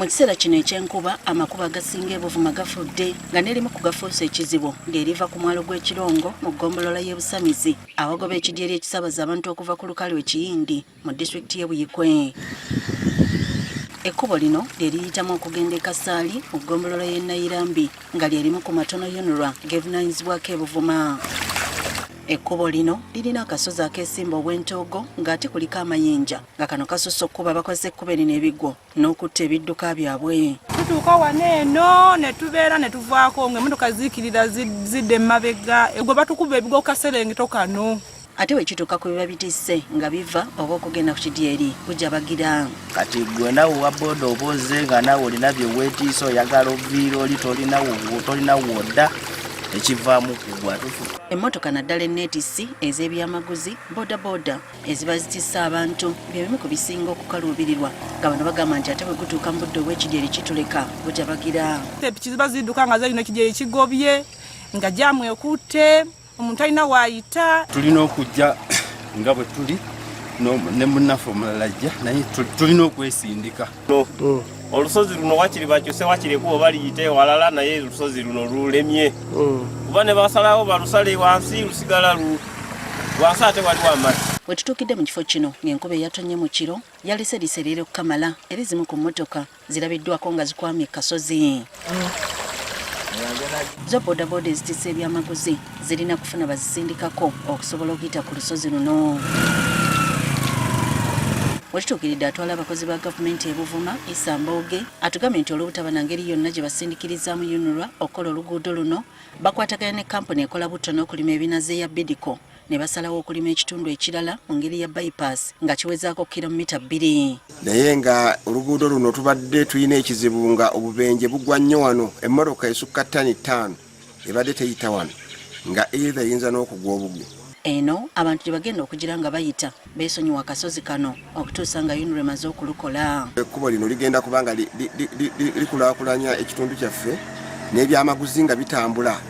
Mu kiseera kino ekyenkuba amakuba agasinga ebuvuma gafudde nga n'erimu ku gafuusa ekizibu lyeriva ku mwalo gw'Ekirongo mu ggombolola y'e Busamizi awagoba ekidyeri ekisaabaza abantu okuva ku lukalu e Kiyindi mu disitulikiti y'e Buyikwe. Ekkubo lino lyeriyitamu okugenda e Kasaali mu ggombolola y'e Nayirambi nga lyerimu ku matono UNRA gevunaanyizibwako ebuvuma. Ekkubo lino lirina akasozi akeesimba obw'entoogo ng'ate kuliko amayinja nga kano kasusse okkuba abakoze ekkubo erino ebigwo n'okutta ebidduka byabwe. Tutuuka wano eno ne tubeera ne tuvaako ng'emmotoka ziikirira zidde emabega egwe batukuba ebigo ku kaserengito kano. Ate bwe kituuka ku biba bitisse nga biva oba okugenda ku kidyeri bujabagira. Kati gwe nawe wa boda oboze nga nawe olina bye weetiisa oyagala oviira oli tolina wodda ekivaamu kugwa tufu. Emmotoka naddala enneetissi ez'ebyamaguzi bodaboda eziba zitissa abantu by'ebimu ku bisinga okukaluubirirwa nga bano bagamba nti ate bwe gutuuka mu budde obw'ekidyeri kituleka bujabagira. Epiki ziba zidduka nga zalina ekidyeri kigobye nga jaamu ekutte omuntu alina waayita. Tulina okujja nga bwe tuli ne munnaffe omulala ajja naye tulina okwesindika. Olusozi luno wakiri bakyuse wakirekuba baliyite walala naye olusozi luno lulemye. Kuba ne basalawo balusale wansi lusigala wansi ate waliwo amazzi. Bwe tutuukidde mu kifo kino ng'enkuba eyatonye mu kiro yalese liserere okukamala era ezimu ku mmotoka zirabiddwako nga zikwamye kasozi. Zo bodaboda ezitissa ebyamaguzi zirina kufuna bazisindikako okusobola okuyita ku lusozi luno. Wekituukiridde atwala abakozi ba gavumenti e Buvuma Issa Mboge atugambye nti olw'obutaba na ngeri yonna gye basindikirizaamu UNRA okukola oluguudo luno bakwataganya ne kampuni ekola butto n'okulima ebinazi eya Bidco ne basalawo okulima ekitundu ekirala mu ngeri ya bypass nga kiwezaako kilomita 2. Naye nga oluguudo luno tubadde tulina ekizibu nga obubenje bugwa nnyo wano emmotoka esukka ttani 5 ebadde teyita wano nga either yinza n'okugwa obugwo. Eno abantu gye bagenda okugira nga bayita beesonyiwa akasozi kano okutuusa nga UNRA emaze okulukola. Ekkubo lino ligenda kubanga likulaakulanya ekitundu kyaffe n'ebyamaguzi nga bitambula